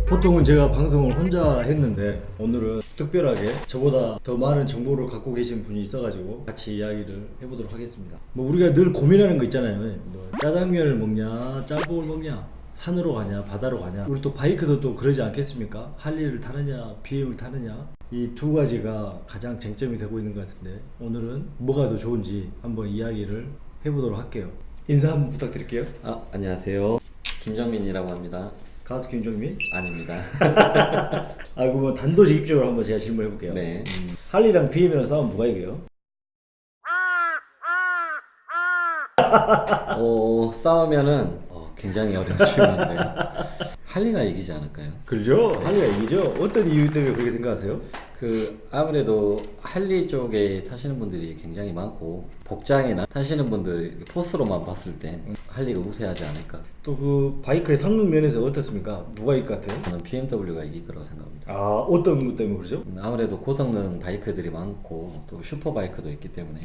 보통은 제가 방송을 혼자 했는데 오늘은 특별하게 저보다 더 많은 정보를 갖고 계신 분이 있어가지고 같이 이야기를 해보도록 하겠습니다. 뭐 우리가 늘 고민하는 거 있잖아요. 뭐 짜장면을 먹냐, 짬뽕을 먹냐, 산으로 가냐, 바다로 가냐. 우리 또 바이크도 또 그러지 않겠습니까? 할리를 타느냐, BM을 타느냐. 이 두 가지가 가장 쟁점이 되고 있는 것 같은데 오늘은 뭐가 더 좋은지 한번 이야기를 해보도록 할게요. 인사 한번 부탁드릴게요. 안녕하세요. 김정민이라고 합니다. 가수 김정민? 아닙니다. 그러면 단도직입적으로 한번 제가 질문해 볼게요. 네. 할리랑 BM이랑 싸우면 누가 이겨요? 싸우면은 굉장히 어려운 질문인데 할리가 이기지 않을까요? 그렇죠. 할리가 이기죠. 어떤 이유 때문에 그렇게 생각하세요? 아무래도 할리 쪽에 타시는 분들이 굉장히 많고 복장이나 타시는 분들 포스로만 봤을 때 할리가 우세하지 않을까. 또 그 바이크의 성능 면에서 어떻습니까? 누가 이길 것 같아요? 저는 BMW가 이길 거라고 생각합니다. 어떤 것 때문에 그러죠? 아무래도 고성능 바이크들이 많고 또 슈퍼 바이크도 있기 때문에.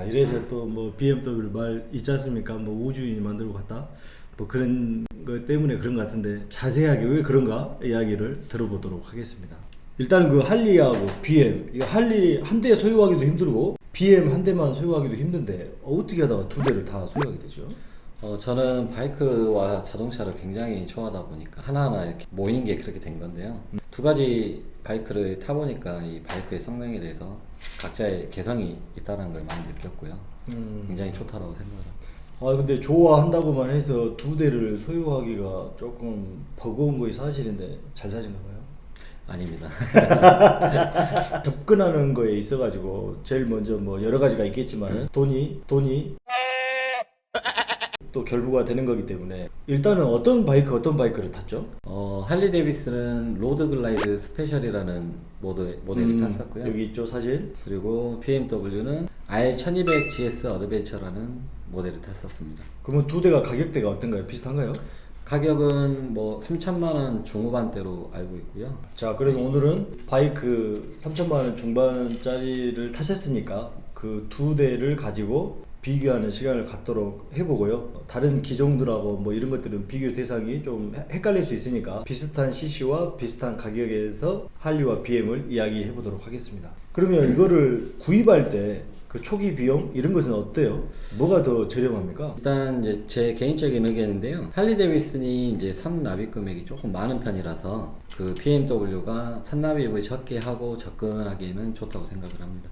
이래서 또 뭐 BMW 말 있지 않습니까? 뭐 우주인이 만들고 갔다. 뭐 그런 것 때문에 그런 것 같은데 자세하게 왜 그런가 이야기를 들어보도록 하겠습니다. 일단은 그 할리하고 BM, 이거 할리 한 대 소유하기도 힘들고 BM 한 대만 소유하기도 힘든데 어떻게 하다가 두 대를 다 소유하게 되죠? 저는 바이크와 자동차를 굉장히 좋아하다 보니까 하나하나 이렇게 모인 게 그렇게 된 건데요. 두 가지 바이크를 타보니까 이 바이크의 성능에 대해서 각자의 개성이 있다는 걸 많이 느꼈고요. 굉장히 좋다라고 생각합니다. 근데 좋아한다고만 해서 두 대를 소유하기가 조금 버거운 것이 사실인데 잘 사신가 봐요? 아닙니다. 접근하는 거에 있어가지고 제일 먼저 뭐 여러 가지가 있겠지만 돈이 또 결부가 되는 거기 때문에 일단은 어떤 바이크를 탔죠? 할리 데이비스는 로드 글라이드 스페셜이라는 모델을 탔었고요. 여기 있죠 사진. 그리고 BMW는 R1200 GS 어드벤처라는 모델을 탔었습니다. 그러면 두 대가 가격대가 어떤가요? 비슷한가요? 가격은 뭐 3천만 원 중후반대로 알고 있고요. 자, 그래도 오늘은 바이크 3천만 원 중반짜리를 타셨으니까 그 두 대를 가지고 비교하는 시간을 갖도록 해보고요. 다른 기종들하고 뭐 이런 것들은 비교 대상이 좀 헷갈릴 수 있으니까 비슷한 CC와 비슷한 가격에서 할리와 BM을 이야기해 보도록 하겠습니다. 그러면 이거를 구입할 때 그 초기 비용 이런 것은 어때요? 뭐가 더 저렴합니까? 일단 이제 제 개인적인 의견인데요. 할리 데이비슨이 이제 선납입 금액이 조금 많은 편이라서 그 BMW가 선납입을 적게 하고 접근하기에는 좋다고 생각을 합니다.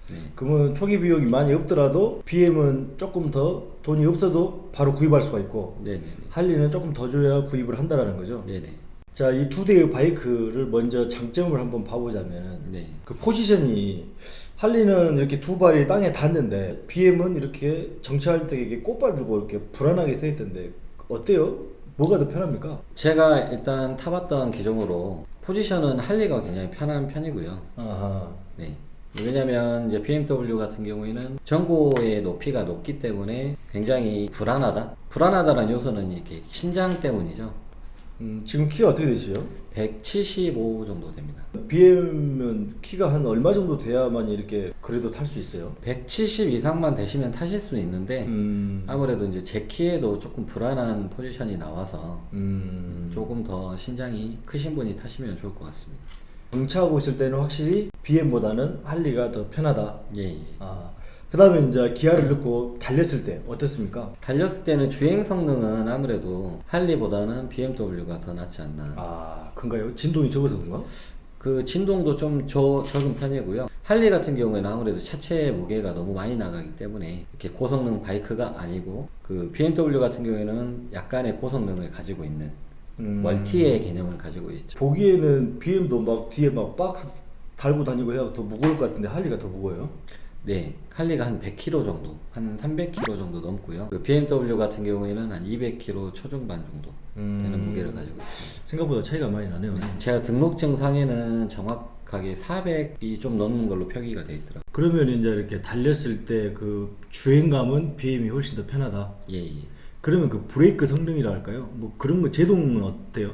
네. 그러면 초기 비용이 많이 없더라도 BM은 조금 더 돈이 없어도 바로 구입할 수가 있고 네네네. 할리는 조금 더 줘야 구입을 한다라는 거죠. 네네. 자, 이 두 대의 바이크를 먼저 장점을 한번 봐보자면 네. 그 포지션이 할리는 이렇게 두 발이 땅에 닿는데 BM은 이렇게 정차할 때 이렇게 꽃발 들고 이렇게 불안하게 서 있던데 어때요? 뭐가 더 편합니까? 제가 일단 타봤던 기종으로 포지션은 할리가 굉장히 편한 편이고요. 아하. 네. 왜냐면 이제 BMW 같은 경우에는 전고의 높이가 높기 때문에 굉장히 불안하다는 요소는 이렇게 신장 때문이죠. 지금 키가 어떻게 되시죠? 175 정도 됩니다. BM은 키가 한 얼마 정도 돼야만 이렇게 그래도 탈 수 있어요? 170 이상만 되시면 타실 수는 있는데 아무래도 이제 제 키에도 조금 불안한 포지션이 나와서 조금 더 신장이 크신 분이 타시면 좋을 것 같습니다. 정차하고 있을 때는 확실히 BM보다는 할리가 더 편하다. 예. 그 다음에 이제 기아를 넣고 달렸을 때 어떻습니까? 달렸을 때는 주행 성능은 아무래도 할리보다는 BMW가 더 낫지 않나. 그런가요? 진동이 적어서 그런가? 그 진동도 좀 적은 편이고요. 할리 같은 경우에는 아무래도 차체 무게가 너무 많이 나가기 때문에 이렇게 고성능 바이크가 아니고 그 BMW 같은 경우에는 약간의 고성능을 가지고 있는 멀티의 개념을 가지고 있죠. 보기에는 BM도 막 뒤에 막 박스 달고 다니고 해야 더 무거울 것 같은데 할리가 더 무거워요? 네, 할리가 한 100kg 정도, 한 300kg 정도 넘고요. 그 BMW 같은 경우에는 한 200kg 초중반 정도 되는 무게를 가지고 있습니다. 생각보다 차이가 많이 나네요. 제가 등록증 상에는 정확하게 400이 좀 넘는 걸로 표기가 되어 있더라고요. 그러면 이제 이렇게 달렸을 때 그 주행감은 BM이 훨씬 더 편하다. 예. 그러면 그 브레이크 성능이라 할까요? 뭐 그런 거 제동은 어때요?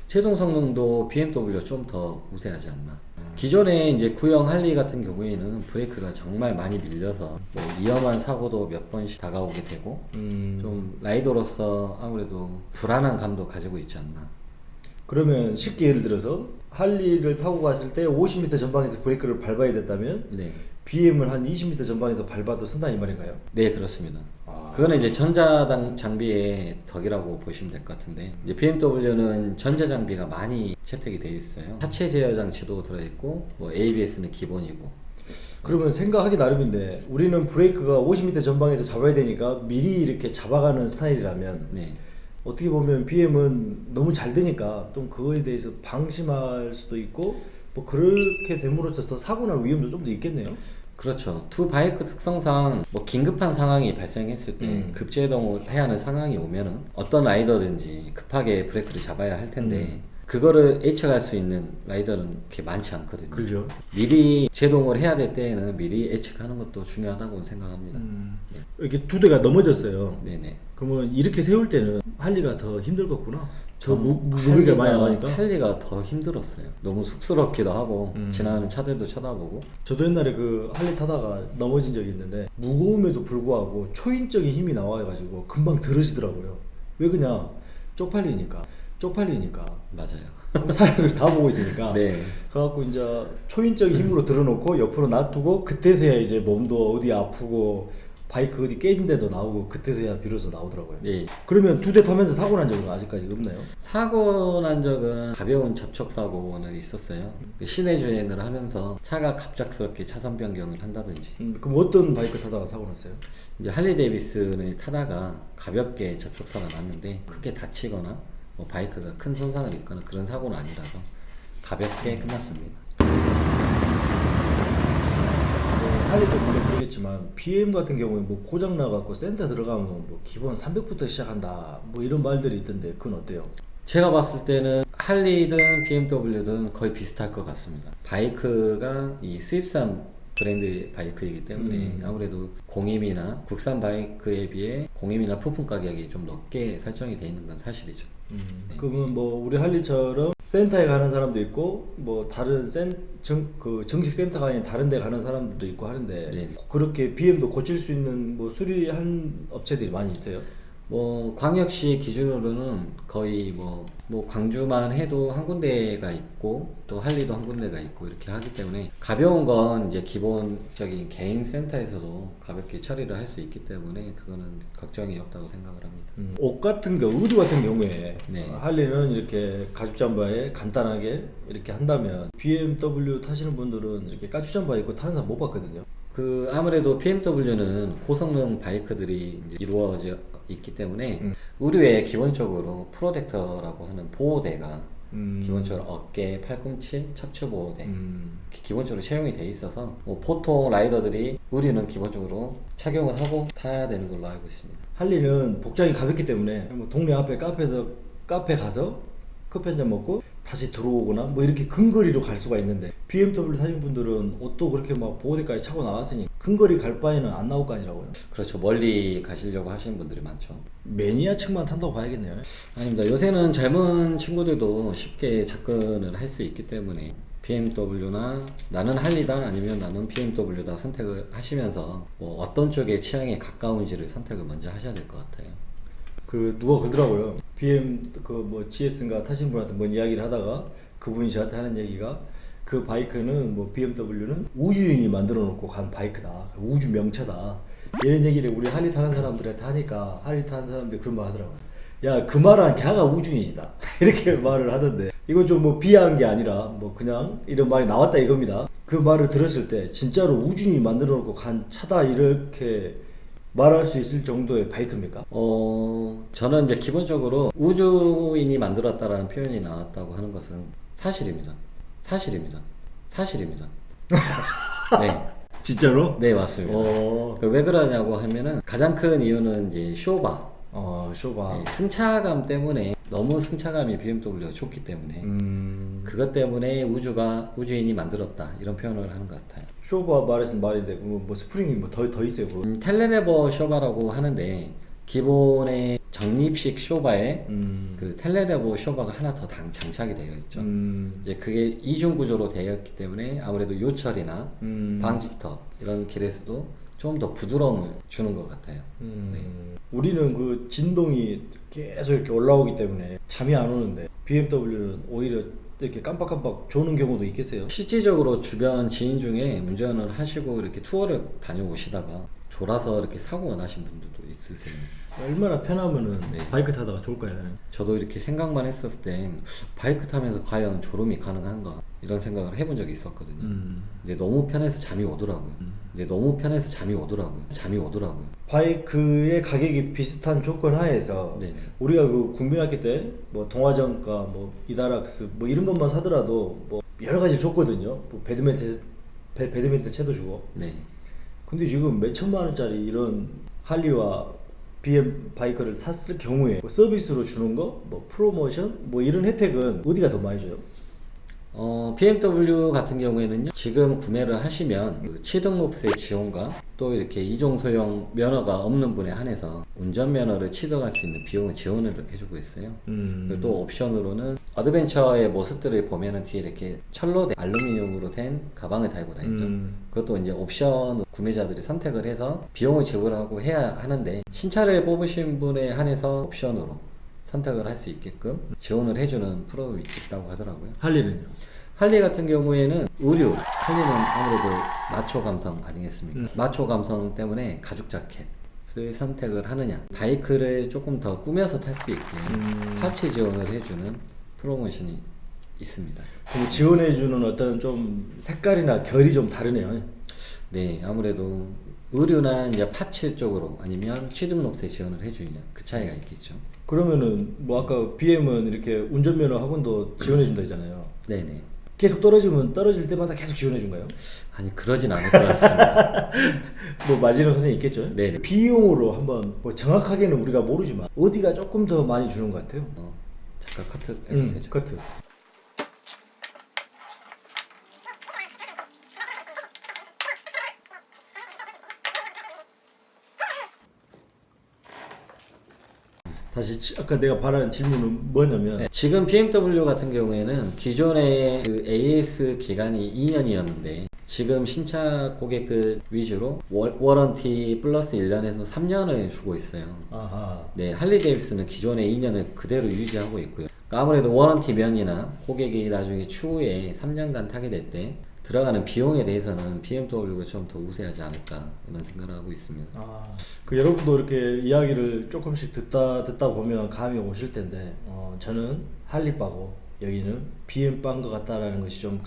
제동 성능도 BMW가 좀 더 우세하지 않나. 기존에 이제 구형 할리 같은 경우에는 브레이크가 정말 많이 밀려서 뭐 위험한 사고도 몇 번씩 다가오게 되고 좀 라이더로서 아무래도 불안한 감도 가지고 있지 않나. 그러면 쉽게 예를 들어서 할리를 타고 갔을 때 50m 전방에서 브레이크를 밟아야 됐다면 네. BM을 한 20m 전방에서 밟아도 쓴다 이 말인가요? 네, 그렇습니다. 아. 그거는 이제 장비의 덕이라고 보시면 될 것 같은데, 이제 BMW는 전자 장비가 많이 채택이 되어 있어요. 하체 제어 장치도 들어있고, 뭐 ABS는 기본이고. 그러면 생각하기 나름인데 우리는 브레이크가 50m 전방에서 잡아야 되니까 미리 이렇게 잡아가는 스타일이라면 네. 어떻게 보면 BM은 너무 잘 되니까 좀 그거에 대해서 방심할 수도 있고 뭐 그렇게 됨으로써 더 사고 날 위험도 좀 더 있겠네요. 그렇죠. 두 바이크 특성상 뭐 긴급한 상황이 발생했을 때 급제동을 해야 하는 상황이 오면은 어떤 라이더든지 급하게 브레이크를 잡아야 할 텐데 그거를 예측할 수 있는 라이더는 그렇게 많지 않거든요. 그렇죠. 미리 제동을 해야 될 때에는 미리 예측하는 것도 중요하다고 생각합니다. 네. 이렇게 두 대가 넘어졌어요. 네네. 그러면 이렇게 세울 때는 할리가 더 힘들겠구나. 저 무게가 많이 나가니까. 할리가 더 힘들었어요. 너무 쑥스럽기도 하고 지나가는 차들도 쳐다보고. 저도 옛날에 그 할리 타다가 넘어진 적이 있는데 무거움에도 불구하고 초인적인 힘이 나와가지고 금방 들어지더라고요. 왜 그냥 쪽팔리니까. 맞아요. 사람들 다 보고 있으니까. 네. 그래갖고 이제 초인적인 힘으로 들어놓고 옆으로 놔두고 그때서야 이제 몸도 어디 아프고 바이크 어디 깨진 데도 나오고 그때서야 비로소 나오더라고요. 네. 그러면 두 대 타면서 사고 난 적은 아직까지 없나요? 사고 난 적은 가벼운 접촉 사고는 있었어요. 시내 주행을 하면서 차가 갑작스럽게 차선 변경을 한다든지. 그럼 어떤 바이크 타다가 사고 났어요? 이제 할리 데이비슨을 타다가 가볍게 접촉사가 났는데 크게 다치거나 뭐 바이크가 큰 손상을 입거나 그런 사고는 아니라서 가볍게 끝났습니다. 할리도 물론 그러겠지만 BM 같은 경우에 뭐 고장 나갖고 센터 들어가면 뭐 기본 300부터 시작한다 뭐 이런 말들이 있던데 그건 어때요? 제가 봤을 때는 할리든 BMW든 거의 비슷할 것 같습니다. 바이크가 이 수입산 브랜드 바이크이기 때문에 아무래도 공임이나 국산 바이크에 비해 공임이나 부품 가격이 좀 높게 설정이 되어 있는 건 사실이죠. 그러면 뭐 우리 할리처럼 센터에 가는 사람도 있고 뭐 다른 정식 센터가 아닌 다른 데 가는 사람들도 있고 하는데 네. 그렇게 BM도 고칠 수 있는 뭐 수리한 업체들이 많이 있어요? 뭐 광역시 기준으로는 거의 뭐 광주만 해도 한 군데가 있고 또 할리도 한 군데가 있고 이렇게 하기 때문에 가벼운 건 이제 기본적인 개인 센터에서도 가볍게 처리를 할 수 있기 때문에 그거는 걱정이 없다고 생각을 합니다. 옷 같은 경우, 의류 같은 경우에 네. 할리는 이렇게 가죽 잠바에 간단하게 이렇게 한다면 BMW 타시는 분들은 이렇게 까추 잠바 입고 타는 사람 못 봤거든요. 그 아무래도 BMW는 고성능 바이크들이 이제 이루어져 있기 때문에 의류에 기본적으로 프로텍터라고 하는 보호대가 기본적으로 어깨, 팔꿈치, 척추 보호대 기본적으로 채용이 돼 있어서 뭐 보통 라이더들이 의류는 기본적으로 착용을 하고 타야 되는 걸로 알고 있습니다. 할리는 복장이 가볍기 때문에 뭐 동네 앞에 카페 가서 커피 한잔 먹고 다시 들어오거나 뭐 이렇게 근거리로 갈 수가 있는데 BMW 타신 분들은 옷도 그렇게 막 보호대까지 차고 나왔으니 근거리 갈 바에는 안 나올 거 아니라고요. 그렇죠. 멀리 가시려고 하시는 분들이 많죠. 매니아층만 탄다고 봐야겠네요. 아닙니다. 요새는 젊은 친구들도 쉽게 접근을 할 수 있기 때문에 BMW나 나는 할리다 아니면 나는 BMW다 선택을 하시면서 뭐 어떤 쪽의 취향에 가까운지를 선택을 먼저 하셔야 될 것 같아요. 그 누가 그러더라고요. BM 그 뭐 GS인가 타신 분한테 뭔 이야기를 하다가 그분이 저한테 하는 얘기가 그 바이크는 뭐 BMW는 우주인이 만들어 놓고 간 바이크다. 우주 명차다. 이런 얘기를 우리 할리 타는 사람들한테 하니까 할리 타는 사람들이 그런 말 하더라고요. 야, 그 말은 걔가 우주인이다. 이렇게 말을 하던데 이건 좀 뭐 비하한 게 아니라 뭐 그냥 이런 말이 나왔다 이겁니다. 그 말을 들었을 때 진짜로 우주인이 만들어 놓고 간 차다 이렇게 말할 수 있을 정도의 바이크입니까? 저는 이제 기본적으로 우주인이 만들었다라는 표현이 나왔다고 하는 것은 사실입니다. 네. 진짜로? 네, 맞습니다. 왜 그러냐고 하면은 가장 큰 이유는 이제 쇼바. 쇼바. 네, 승차감 때문에 너무 승차감이 BMW가 좋기 때문에 그것 때문에 우주인이 만들었다 이런 표현을 하는 것 같아요. 쇼바 말하신 말인데 뭐 스프링이 뭐 더 있어요. 텔레레버 쇼바라고 하는데 기본의 적립식 쇼바에 음. 그 텔레레보 쇼바가 하나 더 장착이 되어 있죠. 이제 그게 이중 구조로 되어 있기 때문에 아무래도 요철이나 방지턱 이런 길에서도 좀 더 부드러움을 주는 것 같아요. 네. 우리는 그 진동이 계속 이렇게 올라오기 때문에 잠이 안 오는데 BMW는 오히려 이렇게 깜빡깜빡 조는 경우도 있겠어요? 실질적으로 주변 지인 중에 운전을 하시고 이렇게 투어를 다녀오시다가 졸아서 이렇게 사고가 나신 분들도 있으세요. 얼마나 편하면은 네. 바이크 타다가 좋을까요? 저도 이렇게 생각만 했었을 때 바이크 타면서 과연 졸음이 가능한가 이런 생각을 해본 적이 있었거든요. 근데 너무 편해서 잠이 오더라고요. 잠이 오더라고요. 바이크의 가격이 비슷한 조건 하에서 네. 우리가 그 국민학교 때 뭐 동화정가, 뭐 이다락스 뭐 이런 것만 사더라도 뭐 여러 가지 줬거든요. 뭐 배드민턴 채도 주고. 네. 근데 지금 몇 천만 원짜리 이런 할리와 BM 바이크를 샀을 경우에 뭐 서비스로 주는 거, 뭐 프로모션, 뭐 이런 혜택은 어디가 더 많이 줘요? BMW 같은 경우에는요, 지금 구매를 하시면 그 취등록세 지원과 또 이렇게 이종 소형 면허가 없는 분에 한해서 운전면허를 취득할 수 있는 비용을 지원을 이렇게 해주고 있어요. 그리고 또 옵션으로는 어드벤처의 모습들을 보면은 뒤에 이렇게 철로 된 알루미늄으로 된 가방을 달고 다니죠. 그것도 이제 옵션 구매자들이 선택을 해서 비용을 지불하고 해야 하는데, 신차를 뽑으신 분에 한해서 옵션으로 선택을 할 수 있게끔 지원을 해주는 프로그램이 있다고 하더라고요. 할리는요? 할리 같은 경우에는 의류, 할리는 아무래도 마초 감성 아니겠습니까? 마초 감성 때문에 가죽 자켓을 선택을 하느냐, 바이크를 조금 더 꾸며서 탈 수 있게 파츠 지원을 해주는 프로모션이 있습니다. 그럼 지원해주는 어떤 좀 색깔이나 결이 좀 다르네요. 네, 아무래도 의류나 이제 파츠 쪽으로 아니면 취등록세 지원을 해주느냐, 그 차이가 있겠죠. 그러면은 뭐 아까 BM은 이렇게 운전면허 학원도 지원해준다 했잖아요. 네네. 계속 떨어지면 떨어질 때마다 계속 지원해준가요? 아니, 그러진 않을 것 같습니다. 뭐 마지막 선생님 있겠죠? 네네. 비용으로 한번 뭐 정확하게는 우리가 모르지만 어디가 조금 더 많이 주는 것 같아요? 잠깐 커트 해도 되죠? 커트. 다시 아까 내가 바라는 질문은 뭐냐면 네, 지금 BMW 같은 경우에는 기존의 그 AS 기간이 2년이었는데 지금 신차 고객들 위주로 워런티 플러스 1년에서 3년을 주고 있어요. 아하. 네, 할리 데이비스는 기존의 2년을 그대로 유지하고 있고요. 그러니까 아무래도 워런티 면이나 고객이 나중에 추후에 3년간 타게 될 때 들어가는 비용에 대해서는 BMW가 좀 더 우세하지 않을까 이런 생각을 하고 있습니다. 그 여러분도 이렇게 이야기를 조금씩 듣다 보면 감이 오실 텐데 저는 할리바고 여기는 BM바인 것 같다라는 것이 좀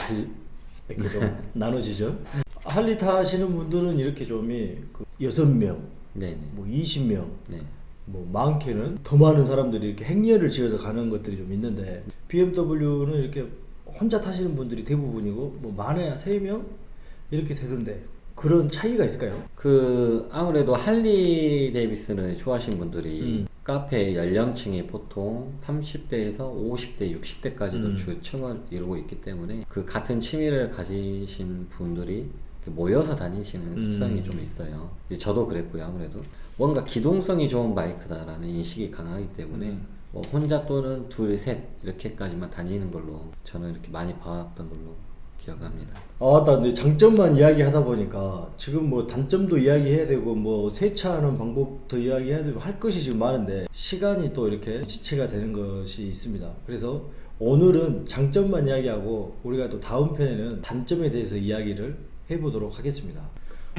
이렇게 좀 나눠지죠. 할리 타시는 분들은 이렇게 좀이 그 6명, 네네. 뭐 20명, 네. 뭐 많게는 더 많은 사람들이 이렇게 행렬을 지어서 가는 것들이 좀 있는데 BMW는 이렇게 혼자 타시는 분들이 대부분이고 뭐 많아야 3명 이렇게 되던데 그런 차이가 있을까요? 그 아무래도 할리 데이비슨을 좋아하시는 분들이 카페 연령층이 보통 30대에서 50대, 60대까지도 주층을 이루고 있기 때문에 그 같은 취미를 가지신 분들이 모여서 다니시는 습성이 좀 있어요. 저도 그랬고요. 아무래도 뭔가 기동성이 좋은 바이크다라는 인식이 강하기 때문에 뭐 혼자 또는 둘, 셋 이렇게까지만 다니는 걸로 저는 이렇게 많이 봐왔던 걸로 기억합니다. 맞다. 근데 장점만 이야기하다 보니까 지금 뭐 단점도 이야기해야 되고 뭐 세차하는 방법도 이야기해야 되고 할 것이 지금 많은데 시간이 또 이렇게 지체가 되는 것이 있습니다. 그래서 오늘은 장점만 이야기하고 우리가 또 다음 편에는 단점에 대해서 이야기를 해보도록 하겠습니다.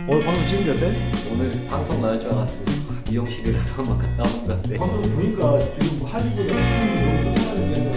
오늘 방송 찍은 게 어때? 오늘 방송 나올 줄 알았습니다. 미용실이라도 한번 갔다 온 건데. 방송 보니까 지금 할리보다 기분이 너무 좋다는 게